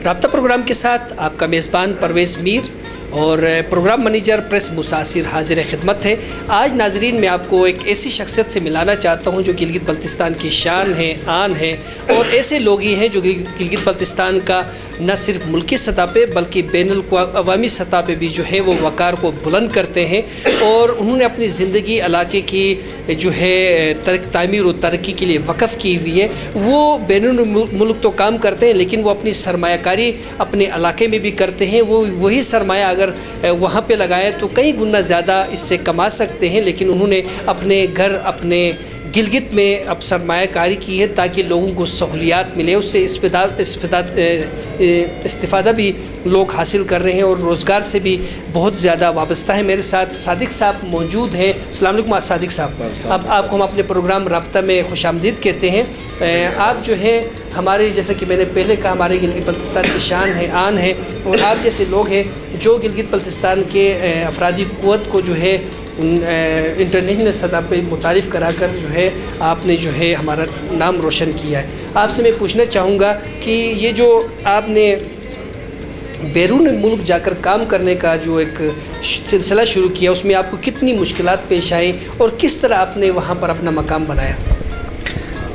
राब्ता प्रोग्राम के साथ आपका मेज़बान परवेज़ मीर और प्रोग्राम मैनेजर प्रेस मुसासिर हाजिर खिदमत है। आज नाजरीन मैं आपको एक ऐसी शख्सियत से मिलाना चाहता हूँ जो गिलगित बल्तिस्तान की शान है, आन है, और ऐसे लोग ही हैं जो गिलगित बल्तिस्तान का न सिर्फ मुल्की सतह पे बल्कि बैनुल-अवामी सतह पे भी जो है वो वक़ार को बुलंद करते हैं। और उन्होंने अपनी ज़िंदगी इलाके की जो है तामीर और तरक्की के लिए वक़फ़ की हुई है। वो बैनुल मुल्क तो काम करते हैं लेकिन वो अपनी सरमायाकारी अपने इलाके में भी करते हैं। वो वही सरमाया अगर वहाँ पे लगाए तो कई गुना ज़्यादा इससे कमा सकते हैं, लेकिन उन्होंने अपने घर अपने गिलगित में अब सरमायाकारी की है ताकि लोगों को सहूलियात मिले, उससे इस्तिफ़ादा भी लोग हासिल कर रहे हैं और रोज़गार से भी बहुत ज़्यादा वाबस्ता है। मेरे साथ सादिक साहब मौजूद हैं। अस्सलाम वालेकुम सादिक साहब। अब आपको हम अपने प्रोग्राम राब्ता में खुशामदीद कहते हैं। आप जो है हमारे, जैसे कि मैंने पहले कहा, हमारे गिलगित बल्तिस्तान की शान है, आन है, और आप जैसे लोग हैं जो गिलगित बल्तिस्तान के अफरादी क़ुव्वत को जो है इंटरनेशनल सतह पे मुतारिफ़ कराकर जो है आपने जो है हमारा नाम रोशन किया है। आपसे मैं पूछना चाहूँगा कि ये जो आपने बैरून मुल्क जाकर काम करने का जो एक सिलसिला शुरू किया, उसमें आपको कितनी मुश्किलात पेश आई और किस तरह आपने वहाँ पर अपना मकाम बनाया?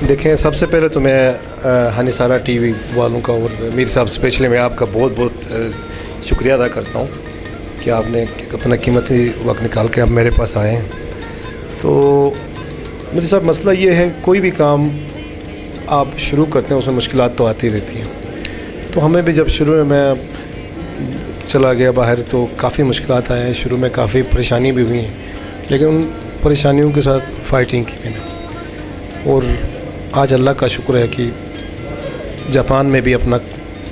देखें, सबसे पहले तो मैं हनीसारा टीवी वालों का और मीर साहब स्पेशली मैं आपका बहुत बहुत शुक्रिया अदा करता हूँ कि आपने अपना कीमती वक्त निकाल के आप मेरे पास आए हैं। तो मेरे साथ मसला ये है, कोई भी काम आप शुरू करते हैं उसमें मुश्किलात तो आती रहती हैं। तो हमें भी जब शुरू में मैं चला गया बाहर तो काफ़ी मुश्किलात आए हैं, शुरू में काफ़ी परेशानी भी हुई हैं, लेकिन उन परेशानियों के साथ फ़ाइटिंग की मैंने। और आज अल्लाह का शुक्र है कि जापान में भी अपना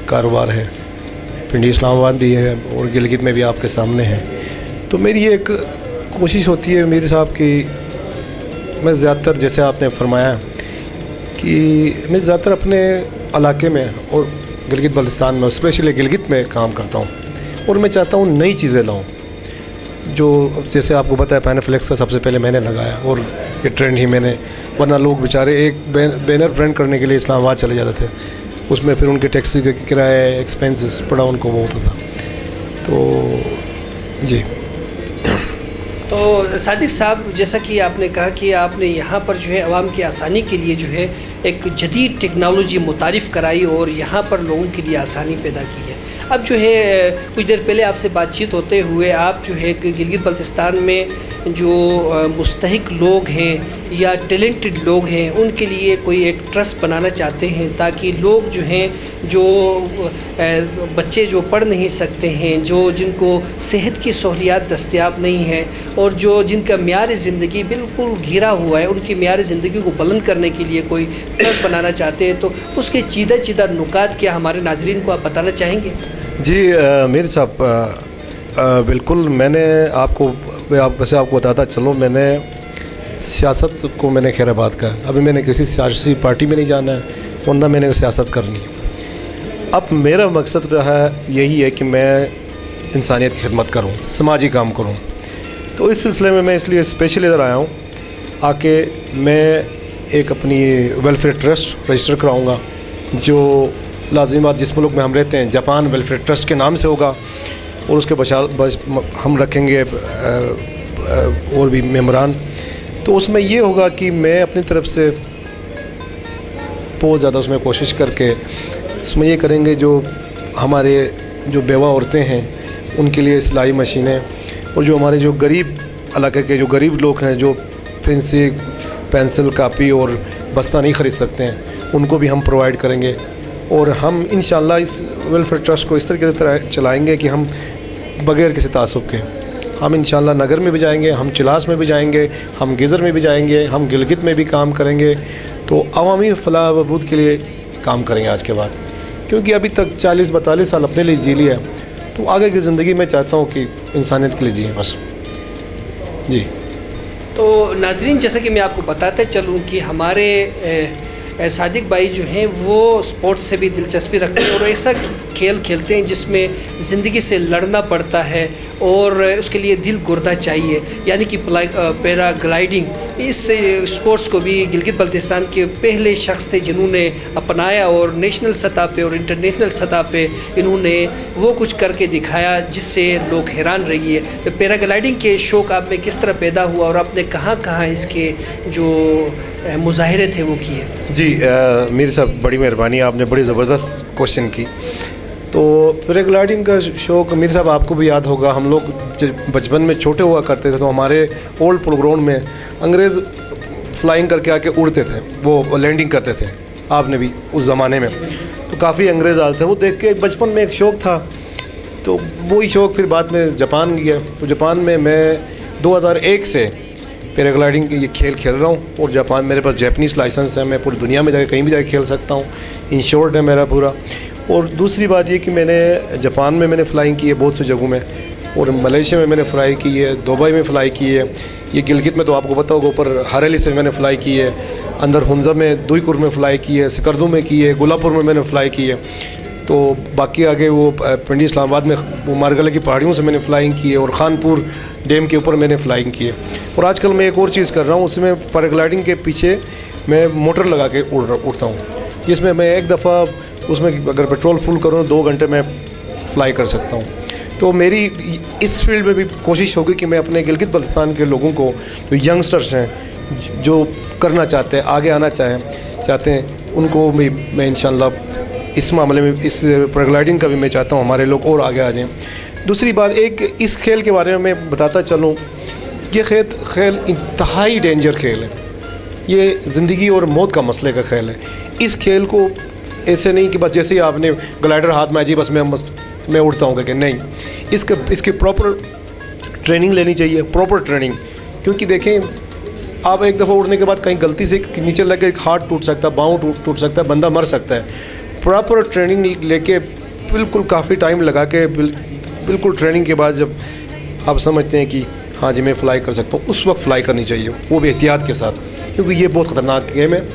कारोबार है, पिंडी इस्लामाबाद भी है और गिलगित में भी आपके सामने है। तो मेरी ये एक कोशिश होती है मेरे साहब कि मैं ज़्यादातर, जैसे आपने फरमाया कि मैं ज़्यादातर अपने इलाके में और गिलगित बल्तिस्तान में, स्पेशली गिलगित में काम करता हूँ और मैं चाहता हूँ नई चीज़ें लाऊँ। जो जैसे आपको बताया पैनाफ्लेक्स का सबसे पहले मैंने लगाया और ये ट्रेंड ही मैंने, वरना लोग बेचारे एक बैनर प्रिंट करने के लिए इस्लामाबाद चले जाते थे, उसमें फिर उनके टैक्सी के किराए एक्सपेंसेस पड़ा उनको वो होता था। तो जी। तो सादिक साहब, जैसा कि आपने कहा कि आपने यहाँ पर जो है आवाम की आसानी के लिए जो है एक जदीद टेक्नोलॉजी मुतारिफ़ कराई और यहाँ पर लोगों के लिए आसानी पैदा की है। अब जो है कुछ देर पहले आपसे बातचीत होते हुए आप जो है गिलगित बल्तिस्तान में जो मुस्तहिक लोग हैं या टैलेंटेड लोग हैं उनके लिए कोई एक ट्रस्ट बनाना चाहते हैं ताकि लोग जो हैं, जो बच्चे जो पढ़ नहीं सकते हैं, जो जिनको सेहत की सहूलियात दस्तयाब नहीं है और जो जिनका म्यार ज़िंदगी बिल्कुल गिरा हुआ है, उनकी म्यार ज़िंदगी को बुलंद करने के लिए कोई ट्रस्ट बनाना चाहते हैं, तो उसके चीदा चीदा नुकात क्या हमारे नाजरीन को आप बताना चाहेंगे? जी मीर साहब, बिल्कुल। मैंने आपको वैसे आपको बताता चलो, मैंने सियासत को मैंने खैराबाद का, अभी मैंने किसी सियासी पार्टी में नहीं जाना है वरना मैंने सियासत करनी है। अब मेरा मकसद रहा यही है कि मैं इंसानियत की खिदमत करूं, समाजी काम करूं। तो इस सिलसिले में मैं इसलिए स्पेशल इधर आया हूं, आके मैं एक अपनी वेलफेयर ट्रस्ट रजिस्टर कराऊंगा जो लाजिमात जिस मुल्क में हम रहते हैं जापान वेलफेयर ट्रस्ट के नाम से होगा, और उसके हम रखेंगे और भी मेम्बरान। तो उसमें ये होगा कि मैं अपनी तरफ से बहुत ज़्यादा उसमें कोशिश करके उसमें ये करेंगे जो हमारे जो बेवा औरतें हैं उनके लिए सिलाई मशीनें, और जो हमारे जो गरीब इलाके के जो गरीब लोग हैं जो पेंसिल कापी और बस्ता नहीं ख़रीद सकते हैं उनको भी हम प्रोवाइड करेंगे। और हम इंशाल्लाह इस वेलफेयर ट्रस्ट को इस तरीके से चलाएँगे कि हम बग़ैर किसी तासुब के हम इंशाल्लाह नगर में भी जाएंगे, हम चिलास में भी जाएंगे, हम गिज़र में भी जाएंगे, हम गिलगित में भी काम करेंगे। तो अवामी फलाह बहबूद के लिए काम करेंगे आज के बाद, क्योंकि अभी तक 40-42 साल अपने लिए जी लिया, तो आगे की ज़िंदगी में चाहता हूँ कि इंसानियत के लिए जिए बस। जी। तो नाज़रीन, जैसा कि मैं आपको बताते चलूँ कि हमारे सादिक भाई जो हैं वो स्पोर्ट्स से भी दिलचस्पी रखते हैं और ऐसा खेल खेलते हैं जिसमें ज़िंदगी से लड़ना पड़ता है और उसके लिए दिल गुर्दा चाहिए, यानी कि पैराग्लाइडिंग इस स्पोर्ट्स को भी गिलगित बल्तिस्तान के पहले शख्स थे जिन्होंने अपनाया और नेशनल सतह पे और इंटरनेशनल सतह पे इन्होंने वो कुछ करके दिखाया जिससे लोग हैरान रही है। तो पैराग्लाइडिंग के शौक़ आप में किस तरह पैदा हुआ और आपने कहाँ कहाँ इसके जो मुजाहरे थे वो किए? जी मीर साहब, बड़ी मेहरबानी, आपने बड़ी ज़बरदस्त क्वेश्चन की। तो पैराग्लाइडिंग का शौक़ मीर साहब आपको भी याद होगा, हम लोग बचपन में छोटे हुआ करते थे तो हमारे ओल्ड पोलो ग्राउंड में अंग्रेज़ फ्लाइंग करके आके उड़ते थे, वो लैंडिंग करते थे। आपने भी उस ज़माने में तो काफ़ी अंग्रेज़ आते थे, वो देख के बचपन में एक शौक़ था। तो वही शौक़ फिर बाद में जापान गया, तो जापान में मैं 2001 से पैराग्लाइडिंग ये खेल खेल रहा हूँ और जापान मेरे पास जापानीज़ लाइसेंस है, मैं पूरी दुनिया में जाके कहीं भी जाके खेल सकता हूँ, इंश्योर्ड है मेरा पूरा। और दूसरी बात ये कि मैंने जापान में मैंने फ़्लाइंग की है बहुत सी जगहों में, और मलेशिया में मैंने फ़्लाई की है, दुबई में फ़्लाई की है, ये गिलगित में तो आपको पता होगा ऊपर हरेली से मैंने फ़्लाई की है, अंदर हुंजा में दुईकुर में फ़्लाई की है, सिकरदू में की है, गुलापुर में मैंने फ़्लाई की है। तो बाकी आगे वो पिंडी इस्लामाबाद में वो मारगले की पहाड़ियों से मैंने फ़्लाइंग की है और खानपुर डैम के ऊपर मैंने फ़्लाइंग की है। और आजकल मैं एक और चीज़ कर रहा हूँ, उसमें पैराग्लाइडिंग के पीछे मैं मोटर लगा के उड़ता हूँ, जिसमें मैं एक दफ़ा उसमें अगर पेट्रोल फुल करूँ 2 घंटे में फ़्लाई कर सकता हूँ। तो मेरी इस फील्ड में भी कोशिश होगी कि मैं अपने गिलगित बल्तिस्तान के लोगों को, जो यंगस्टर्स हैं जो करना चाहते हैं, आगे आना चाहते हैं, उनको भी मैं इंशाल्लाह इस मामले में, इस पैराग्लाइडिंग का भी मैं चाहता हूँ हमारे लोग और आगे आ जाएँ। दूसरी बात, एक इस खेल के बारे में मैं बताता चलूँ, ये खेल इंतहाई डेंजर खेल है, ये ज़िंदगी और मौत का मसले का खेल है। इस खेल को ऐसे नहीं कि बस जैसे ही आपने ग्लाइडर हाथ में आ जी बस मैं उड़ता हूँ, कि नहीं, इसकी प्रॉपर ट्रेनिंग लेनी चाहिए, प्रॉपर ट्रेनिंग। क्योंकि देखें, आप एक दफ़ा उड़ने के बाद कहीं गलती से नीचे लग के हाथ टूट सकता है, पाँव टूट सकता है, बंदा मर सकता है। प्रॉपर ट्रेनिंग लेके बिल्कुल काफ़ी टाइम लगा के बिल्कुल ट्रेनिंग के बाद जब आप समझते हैं कि हाँ जी मैं फ़्लाई कर सकता हूँ, उस वक्त फ़्लाई करनी चाहिए, वो भी एहतियात के साथ, क्योंकि ये बहुत ख़तरनाक गेम है।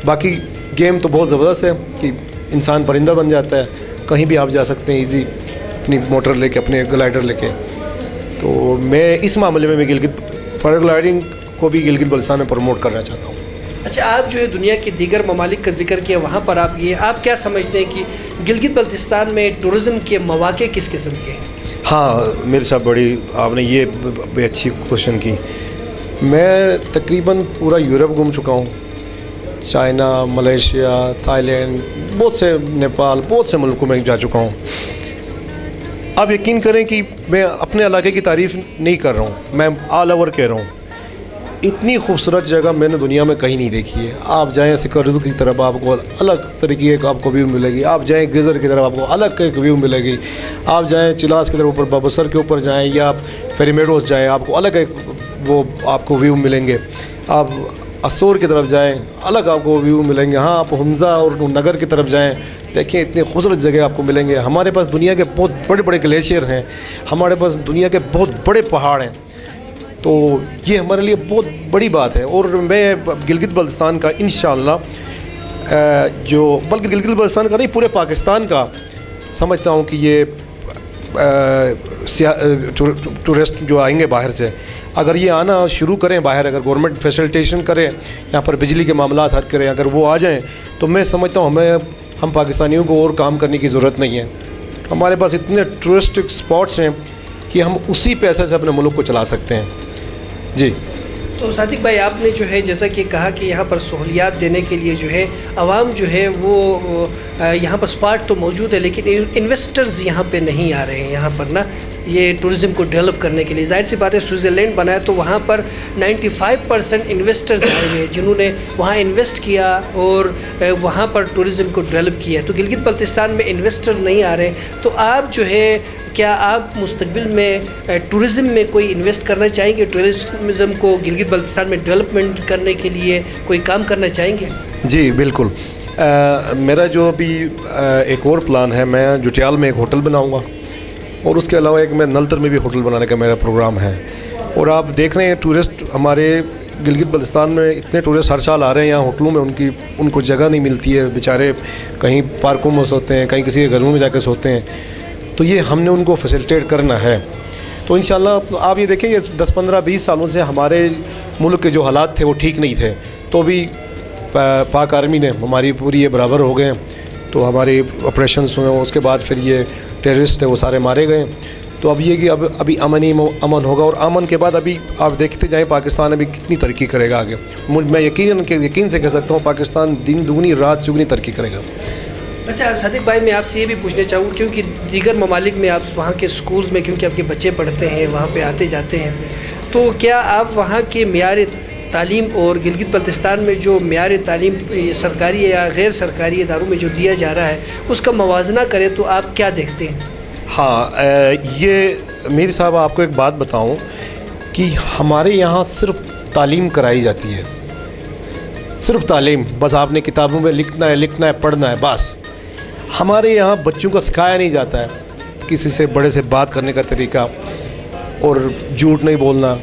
बाकी गेम तो बहुत ज़बरदस्त है कि इंसान परिंदा बन जाता है, कहीं भी आप जा सकते हैं ईज़ी अपनी मोटर लेके, अपने ग्लाइडर लेके। तो मैं इस मामले में मैं गिलगित पैराग्लाइडिंग को भी गिलगित बल्तिस्तान में प्रमोट करना चाहता हूँ। अच्छा, आप जो है दुनिया के दीगर ममालिक का जिक्र किया, वहाँ पर आप ये आप क्या समझते हैं कि गिलगित बल्तिस्तान में टूरिज़म के मौक़े किस किस्म के हैं? हाँ मेरे साहब, बड़ी आपने ये अच्छी क्वेश्चन की। मैं तकरीबन पूरा यूरोप घूम चुका हूँ, चाइना, मलेशिया, थाईलैंड, बहुत से, नेपाल, बहुत से मुल्कों में जा चुका हूँ। आप यकीन करें कि मैं अपने इलाके की तारीफ़ नहीं कर रहा हूँ, मैं ऑल ओवर कह रहा हूँ। इतनी खूबसूरत जगह मैंने दुनिया में कहीं नहीं देखी है। आप जाएँ सिकरदू की तरफ, आपको अलग तरीके का आपको व्यू मिलेगी। आप जाएँ गिज़र की तरफ, आपको अलग एक व्यू मिलेगी। आप जाएँ चिलास की तरफ, ऊपर बाबूसर के ऊपर जाएँ, या आप फेरीमेडोस जाएँ, आपको अलग एक वो आपको व्यू मिलेंगे। आप अस्तोर की तरफ जाएँ, अलग आपको व्यू मिलेंगे। हाँ, आप हुंजा और नगर की तरफ जाएँ, देखिए इतनी खूबसूरत जगह आपको मिलेंगे। हमारे पास दुनिया के बहुत बड़े बड़े ग्लेशियर हैं, हमारे पास दुनिया के बहुत बड़े पहाड़ हैं। तो ये हमारे लिए बहुत बड़ी बात है। और मैं गिलगित बल्तिस्तान का इंशाअल्लाह जो, बल्कि गिलगित बल्तिस्तान का नहीं, पूरे पाकिस्तान का समझता हूँ कि ये टूरिस्ट जो आएंगे बाहर से, अगर ये आना शुरू करें बाहर, अगर गवर्नमेंट फैसिलिटेशन करे, यहाँ पर बिजली के मामलात हल करें, अगर वो आ जाएँ, तो मैं समझता हूँ हम पाकिस्तानियों को और काम करने की ज़रूरत नहीं है। हमारे पास इतने टूरिस्टिक स्पॉट्स हैं कि हम उसी पैसे से अपने मुल्क को चला सकते हैं। जी। तो सादिक भाई, आपने जो है जैसा कि कहा कि यहाँ पर सहूलियात देने के लिए जो है आवाम जो है वो यहाँ पर स्पॉट तो मौजूद है, लेकिन इन्वेस्टर्स यहाँ पे नहीं आ रहे हैं यहाँ पर ना, ये टूरिज़म को डेवलप करने के लिए। जाहिर सी बात है, स्विट्ज़रलैंड बनाया तो वहाँ पर 95% इन्वेस्टर्स आए हुए जिन्होंने वहाँ इन्वेस्ट किया और वहाँ पर टूरिज़म को डेवलप किया। तो गिलगित बल्तिस्तान में इन्वेस्टर नहीं आ रहे, तो आप जो है, क्या आप मुस्तकबिल में टूरिज़म में कोई इन्वेस्ट करना चाहेंगे? टूरिज़म को गिलगित बल्तिस्तान में डेवलपमेंट करने के लिए कोई काम करना चाहेंगे? जी बिल्कुल। मेरा जो अभी एक और प्लान है, मैं जुटियाल में एक होटल बनाऊंगा और उसके अलावा एक मैं नलतर में भी होटल बनाने का मेरा प्रोग्राम है। और आप देख रहे हैं टूरिस्ट हमारे गिलगित बल्तिस्तान में इतने टूरिस्ट हर साल आ रहे हैं यहाँ होटलों में, उनको जगह नहीं मिलती है, बेचारे कहीं पार्कों में सोते हैं, कहीं किसी के घरों में जाकर सोते हैं। तो ये हमने उनको फैसिलिटेट करना है। तो इंशाल्लाह आप ये देखेंगे 10, 15, 20 सालों से हमारे मुल्क के जो हालात थे वो ठीक नहीं थे, तो भी पाक आर्मी ने हमारी पूरी ये बराबर हो गए। तो हमारे ऑपरेशंस हुए, उसके बाद फिर ये टेररिस्ट थे वो सारे मारे गए। तो अब ये कि अब अभी अमन होगा, और अमन के बाद अभी आप देखते जाएं पाकिस्तान अभी कितनी तरक्की करेगा आगे। मैं यकीन से कह सकता हूँ पाकिस्तान दिन दुगनी रात चुगनी तरक्की करेगा। अच्छा सादिक भाई, मैं आपसे ये भी पूछना चाहूँ, क्योंकि दीगर ममालिक में आप वहाँ के स्कूल्स में, क्योंकि आपके बच्चे पढ़ते हैं वहाँ पे आते जाते हैं, तो क्या आप वहाँ के मेयार तालीम और गिलगित बल्तिस्तान में जो मेयार तालीम सरकारी या गैर सरकारी इदारों में जो दिया जा रहा है उसका मवाजना करें तो आप क्या देखते हैं? हाँ, ये मीर साहब आपको एक बात बताऊं कि हमारे यहाँ सिर्फ तालीम कराई जाती है, सिर्फ तालीम, बस आपने किताबों में लिखना है पढ़ना है, बस। हमारे यहाँ बच्चों को सिखाया नहीं जाता है किसी से बड़े से बात करने का तरीका, और झूठ नहीं बोलना,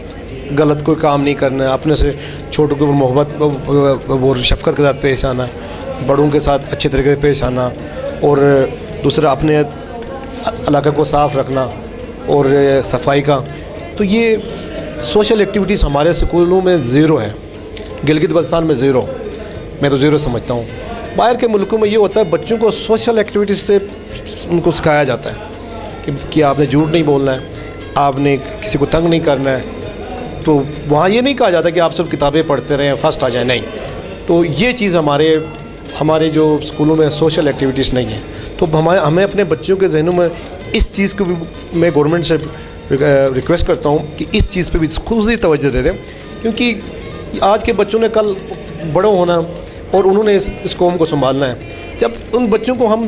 गलत कोई काम नहीं करना, अपने से छोटों को मोहब्बत और शफ़क़त के साथ पेश आना, बड़ों के साथ अच्छे तरीके से पेश आना, और दूसरा अपने इलाके को साफ़ रखना और सफाई का। तो ये सोशल एक्टिविटीज़ हमारे स्कूलों में ज़ीरो है, गिलगित बल्तिस्तान में ज़ीरो, मैं तो ज़ीरो समझता हूँ। बाहर के मुल्कों में ये होता है बच्चों को सोशल एक्टिविटीज़ से उनको सिखाया जाता है कि आपने झूठ नहीं बोलना है, आपने किसी को तंग नहीं करना है। तो वहाँ ये नहीं कहा जाता कि आप सब किताबें पढ़ते रहें फर्स्ट आ जाए, नहीं। तो ये चीज़ हमारे जो स्कूलों में सोशल एक्टिविटीज़ नहीं है। तो हमें अपने बच्चों के जहनों में इस चीज़ को भी मैं गवर्नमेंट से रिक्वेस्ट करता हूँ कि इस चीज़ पे भी खुशी तवज्जो दे दें, क्योंकि आज के बच्चों ने कल बड़े होना और उन्होंने इस कौम को संभालना है। जब उन बच्चों को हम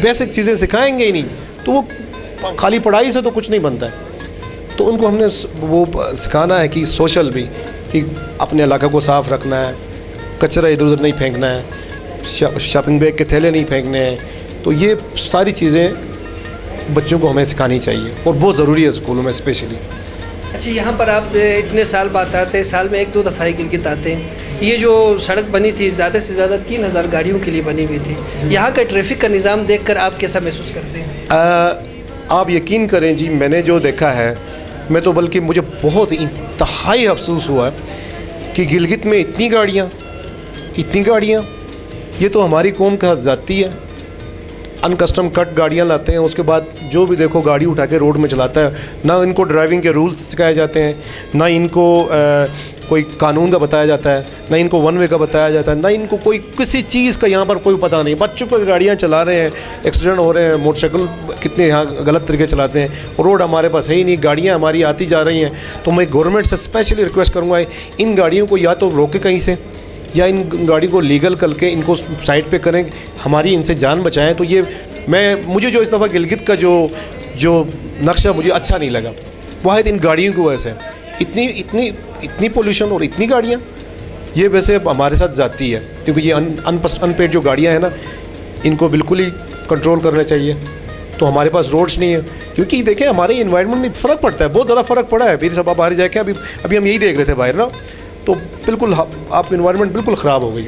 बेसिक चीज़ें सिखाएंगे ही नहीं तो वो खाली पढ़ाई से तो कुछ नहीं बनता है। तो उनको हमने वो सिखाना है कि सोशल भी, कि अपने इलाके को साफ़ रखना है, कचरा इधर उधर नहीं फेंकना है, शॉपिंग बैग के थैले नहीं फेंकने हैं। तो ये सारी चीज़ें बच्चों को हमें सिखानी चाहिए और बहुत ज़रूरी है स्कूलों में स्पेशली। अच्छा, यहाँ पर आप इतने साल बाद आते हैं, साल में 1-2 दफ़ा ही गिलगित आते हैं। ये जो सड़क बनी थी ज़्यादा से ज़्यादा 3000 गाड़ियों के लिए बनी हुई थी, यहाँ का ट्रैफिक का निज़ाम देखकर आप कैसा महसूस करते हैं? आप यकीन करें जी, मैंने जो देखा है, मैं तो बल्कि मुझे बहुत इंतहाई अफसोस हुआ है कि गिलगित में इतनी गाड़ियाँ, ये तो हमारी कौम का ज़ाती है। अनकस्टम कट गाड़ियाँ लाते हैं, उसके बाद जो भी देखो गाड़ी उठा के रोड में चलाता है। ना इनको ड्राइविंग के रूल्स सिखाए जाते हैं, ना इनको कोई कानून का बताया जाता है, ना इनको वन वे का बताया जाता है, ना इनको कोई किसी चीज़ का यहाँ पर कोई पता नहीं। बच्चों पर गाड़ियाँ चला रहे हैं, एक्सीडेंट हो रहे हैं, मोटरसाइकिल कितने यहाँ गलत तरीके चलाते हैं, रोड हमारे पास है ही नहीं, गाड़ियाँ हमारी आती जा रही हैं। तो मैं गवर्नमेंट से स्पेशली रिक्वेस्ट करूँगा, इन गाड़ियों को या तो रोके कहीं से, या इन गाड़ी को लीगल करके इनको साइड पे करें, हमारी इनसे जान बचाएं। तो ये मुझे जो इस दफ़ा गिलगित का जो नक्शा मुझे अच्छा नहीं लगा, वाहिद इन गाड़ियों की वजह से इतनी पोल्यूशन और इतनी गाड़ियाँ, ये वैसे हमारे साथ जाती है, क्योंकि ये अनपेड जो गाड़ियाँ हैं ना, इनको बिल्कुल ही कंट्रोल करना चाहिए। तो हमारे पास रोड्स नहीं है, क्योंकि देखें हमारे इन्वायरमेंट में फ़र्क पड़ता है, बहुत ज़्यादा फ़र्क पड़ा है। फिर सब आप बाहर जाके अभी हम यही देख रहे थे बाहर ना, तो बिल्कुल आप इन्वायरमेंट बिल्कुल ख़राब हो गई।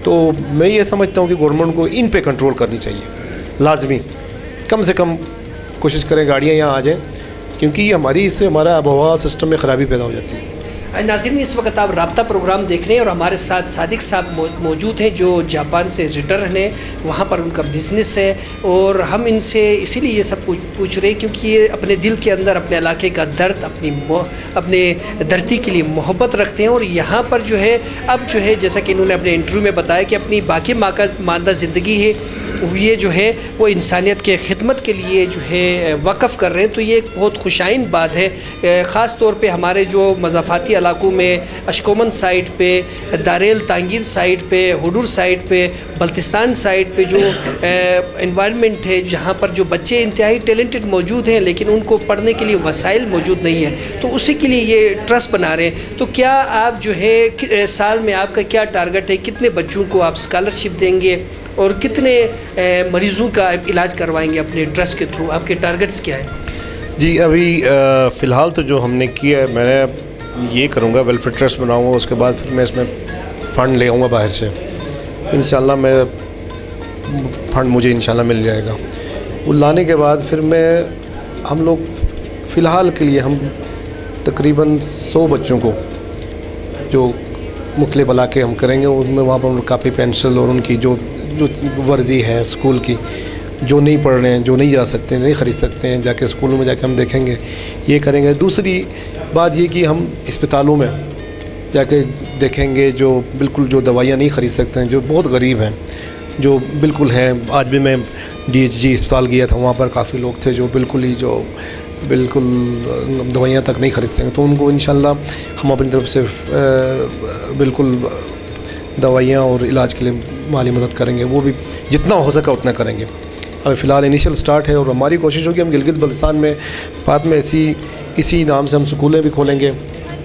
तो मैं ये समझता हूँ कि गवर्नमेंट को इन पे कंट्रोल करनी चाहिए, लाजमी। कम से कम कोशिश करें गाड़ियाँ यहाँ आ जाएँ, क्योंकि इससे हमारा आबोहवा सिस्टम में ख़राबी पैदा हो जाती है। नाज़रीन, इस वक्त आप राब्ता प्रोग्राम देख रहे हैं और हमारे साथ सादिक साहब मौजूद हैं जो जापान से रिटर्न हैं, वहाँ पर उनका बिज़नेस है। और हम इनसे इसीलिए ये सब पूछ रहे हैं क्योंकि ये अपने दिल के अंदर अपने इलाके का दर्द, अपने धरती के लिए मोहब्बत रखते हैं। और यहाँ पर जो है अब जो है, जैसा कि इन्होंने अपने इंटरव्यू में बताया कि अपनी बाकी मानदा ज़िंदगी है ये जो है वो इंसानियत के खिदमत के लिए जो है वक़फ़ कर रहे हैं। तो ये एक बहुत खुशाइन बात है, ख़ास तौर पे हमारे जो मज़ाफ़ाती इलाकों में अशकोमन साइड पे, दारेल तांगीर साइड पे, हुडूर साइड पे, बल्तिस्तान साइड पे जो इन्वायरमेंट है, जहाँ पर जो बच्चे इंतहाई टैलेंटेड मौजूद हैं लेकिन उनको पढ़ने के लिए वसाइल मौजूद नहीं है, तो उसी के लिए ये ट्रस्ट बना रहे हैं। तो क्या आप जो है साल में आपका क्या टारगेट है, कितने बच्चों को आप स्कॉलरशिप देंगे और कितने मरीज़ों का इलाज करवाएंगे अपने ट्रस्ट के थ्रू? आपके टारगेट्स क्या है? जी, अभी फ़िलहाल तो जो हमने किया है, मैं ये करूँगा, वेलफेयर ट्रस्ट बनाऊँगा, उसके बाद फिर मैं इसमें फ़ंड ले आऊँगा बाहर से। इंशाल्लाह मैं फ़ंड मुझे इंशाल्लाह मिल जाएगा। वो लाने के बाद फिर हम लोग फ़िलहाल के लिए हम तकरीबन 100 बच्चों को जो मुख्तलिफ इलाके हम करेंगे, उनमें वहाँ पर कापी पेंसिल और उनकी जो जो वर्दी है स्कूल की, जो नहीं पढ़ रहे हैं, जो नहीं जा सकते, नहीं ख़रीद सकते हैं, जाके स्कूलों में जाके हम देखेंगे, ये करेंगे। दूसरी बात ये कि हम अस्पतालों में जाके देखेंगे जो बिल्कुल जो दवाइयाँ नहीं ख़रीद सकते हैं, जो बहुत गरीब हैं, जो बिल्कुल हैं। आज भी मैं DHG अस्पताल गया था, वहाँ पर काफ़ी लोग थे जो बिल्कुल दवाइयाँ तक नहीं खरीद सकेंगे। तो उनको इंशाल्लाह हम अपनी तरफ से बिल्कुल दवाइयाँ और इलाज के लिए माली मदद करेंगे, वो भी जितना हो सका उतना करेंगे। अभी फ़िलहाल इनिशियल स्टार्ट है और हमारी कोशिश होगी हम गिलगित बल्तिस्तान में बाद में इसी नाम से हम स्कूलें भी खोलेंगे,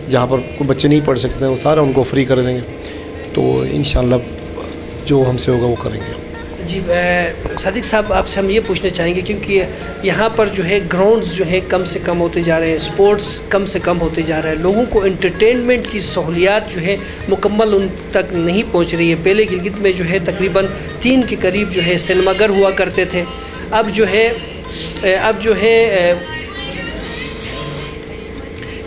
जहाँ पर कोई बच्चे नहीं पढ़ सकते हैं वो सारा उनको फ्री कर देंगे। तो इंशाल्लाह जो हमसे होगा वो करेंगे। जी सादिक साहब, आपसे हम ये पूछना चाहेंगे क्योंकि यहाँ पर जो है ग्राउंड्स जो है कम से कम होते जा रहे हैं, स्पोर्ट्स कम से कम होते जा रहा है, लोगों को एंटरटेनमेंट की सहूलियात जो है मुकम्मल उन तक नहीं पहुँच रही है। पहले गिलगित में जो है तकरीबन 3 के करीब जो है सिनेमाघर हुआ करते थे, अब जो है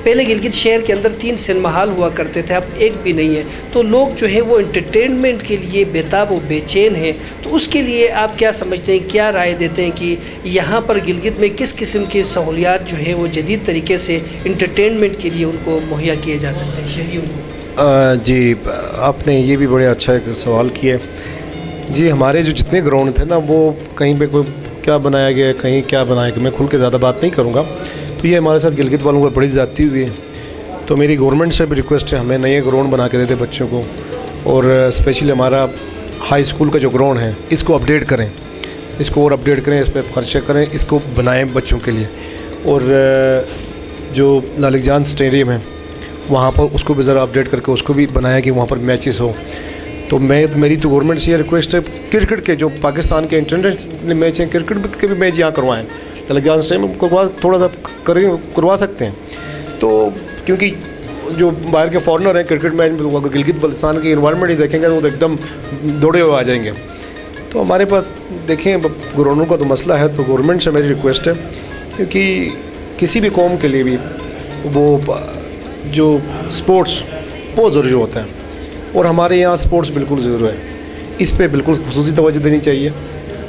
पहले गिलगित शहर के अंदर 3 सिनेमा हॉल हुआ करते थे, अब एक भी नहीं है। तो लोग जो है वो एंटरटेनमेंट के लिए बेताब व बेचैन हैं। तो उसके लिए आप क्या समझते हैं, क्या राय देते हैं कि यहाँ पर गिलगित में किस किस्म की सहूलियात जो है वो जदीद तरीके से एंटरटेनमेंट के लिए उनको मुहैया किए जा सकते हैं शहरियों को? जी, आपने ये भी बड़े अच्छा एक सवाल किया। जी, हमारे जो जितने ग्राउंड थे ना, वो कहीं पे कोई क्या बनाया गया, कहीं क्या बनाया गया, मैं खुल के ज़्यादा बात नहीं करूँगा। तो ये हमारे साथ गिलगित वालों को बड़ी ज़्यादती हुई है। तो मेरी गवर्नमेंट से भी रिक्वेस्ट है, हमें नए ग्राउंड बना के देते बच्चों को, और स्पेशली हमारा हाई स्कूल का जो ग्राउंड है इसको अपडेट करें, इसको और अपडेट करें, इस पर खर्चे करें, इसको बनाएं बच्चों के लिए। और जो लालिकजान स्टेडियम है वहाँ पर उसको भी ज़रा अपडेट करके उसको भी बनाया कि वहाँ पर मैचेस हो। तो मेरी तो गवर्नमेंट से ये रिक्वेस्ट है, क्रिकेट के जो पाकिस्तान के इंटरनेशनल मैच हैं, क्रिकेट के भी मैच यहाँ करवाएँ, लालिकजान स्टेडियम को थोड़ा सा करवा सकते हैं। तो क्योंकि जो बाहर के फॉरेनर हैं क्रिकेट मैच में, अगर गिलगित बल्तिस्तान की इन्वायरमेंट ही देखेंगे तो एकदम दौड़े हुए आ जाएंगे। तो हमारे पास देखें ग्राउंडों का तो मसला है, तो गवर्नमेंट से मेरी रिक्वेस्ट है, क्योंकि किसी भी कौम के लिए भी वो जो स्पोर्ट्स बहुत ज़रूरी होता है, और हमारे यहाँ स्पोर्ट्स बिल्कुल ज़रूरी है, इस पर बिल्कुल खुसूसी तवज्जो देनी चाहिए।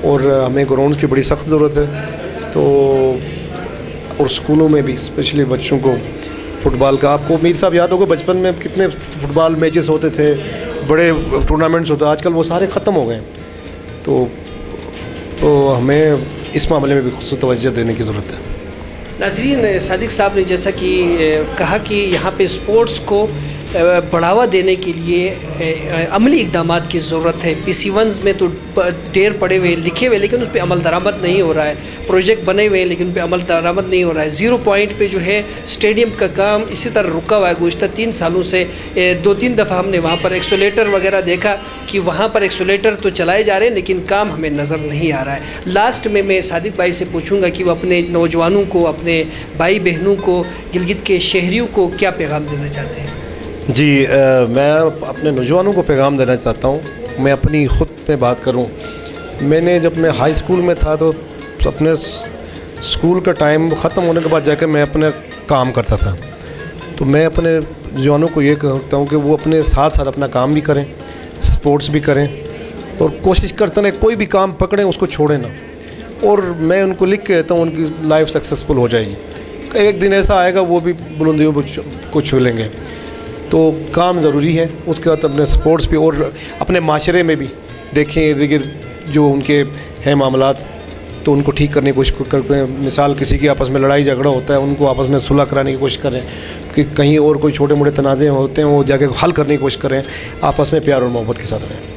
और हमें ग्राउंड की बड़ी सख्त ज़रूरत है। तो और स्कूलों में भी स्पेशली बच्चों को फुटबॉल का, आपको मीर साहब याद होगा बचपन में कितने फुटबॉल मैचेस होते थे, बड़े टूर्नामेंट्स होते, आजकल वो सारे ख़त्म हो गए। तो हमें इस मामले में भी खुसूसी तवज्जो देने की ज़रूरत है। नाज़रीन, सादिक साहब ने जैसा कि कहा कि यहाँ पे स्पोर्ट्स को बढ़ावा देने के लिए अमली इक़दामात की ज़रूरत है। PC1 में तो ढेर पड़े हुए लिखे हुए, लेकिन उस पर अमल दरामद नहीं हो रहा है। प्रोजेक्ट बने हुए हैं लेकिन उन पर अमल दरामद नहीं हो रहा है। 0 पॉइंट पे जो है स्टेडियम का काम इसी तरह रुका हुआ है गुज़श्ता 3 सालों से। 2-3 दफ़ा हमने वहाँ पर एक्सोलेटर वगैरह देखा कि वहाँ पर एक्सोलेटर तो चलाए जा रहे हैं लेकिन काम हमें नज़र नहीं आ रहा है। लास्ट में मैं सादिक भाई से पूछूँगा कि वो अपने नौजवानों को, अपने भाई बहनों को, गिलगित के शहरियों को क्या पैगाम देना चाहते हैं? जी, मैं अपने नौजवानों को पैगाम देना चाहता हूँ। मैं अपनी ख़ुद में बात करूँ, मैंने जब मैं हाई स्कूल में था तो अपने स्कूल का टाइम ख़त्म होने के बाद जाकर मैं अपने काम करता था। तो मैं अपने नौजवानों को ये कहता हूँ कि वो अपने साथ साथ अपना काम भी करें, स्पोर्ट्स भी करें, और कोशिश करते रहें कोई भी काम पकड़ें उसको छोड़ें ना। और मैं उनको लिख के कहता हूँ उनकी लाइफ सक्सेसफुल हो जाएगी। एक दिन ऐसा आएगा वो भी बुलंदियों को छू लेंगे। तो काम ज़रूरी है, उसके बाद अपने स्पोर्ट्स भी, और अपने माशरे में भी देखें इर्द गिर्द जो उनके हैं मामलात, तो उनको ठीक करने की कोशिश करते हैं। मिसाल किसी की आपस में लड़ाई झगड़ा होता है, उनको आपस में सुलह कराने की कोशिश करें, कि कहीं और कोई छोटे मोटे तनाज़े होते हैं वो जाके हल करने की कोशिश करें, आपस में प्यार और मोहब्बत के साथ रहें।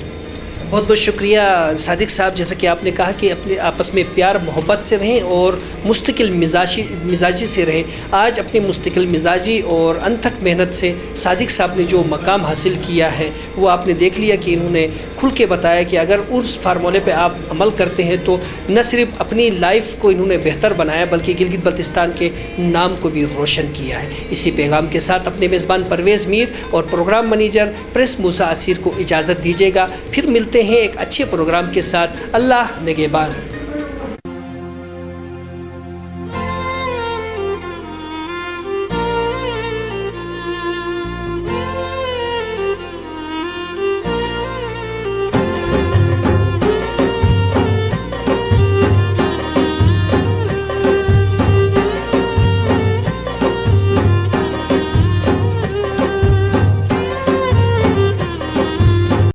बहुत बहुत शुक्रिया सादिक साहब, जैसा कि आपने कहा कि अपने आपस में प्यार मोहब्बत से रहें और मुस्तकिल मिजाजी से रहें। आज अपनी मुस्तकिल मिजाजी और अनथक मेहनत से सादिक साहब ने जो मकाम हासिल किया है वो आपने देख लिया कि इन्होंने खुल के बताया कि अगर उस फार्मूले पे आप अमल करते हैं तो न सिर्फ अपनी लाइफ को इन्होंने बेहतर बनाया बल्कि गिलगित बल्तिस्तान के नाम को भी रोशन किया है। इसी पैगाम के साथ अपने मेज़बान परवेज़ मीर और प्रोग्राम मैनेजर प्रेस मूसा आसिर को इजाज़त दीजिएगा। फिर मिलते हैं एक अच्छे प्रोग्राम के साथ। अल्लाह निगहबान।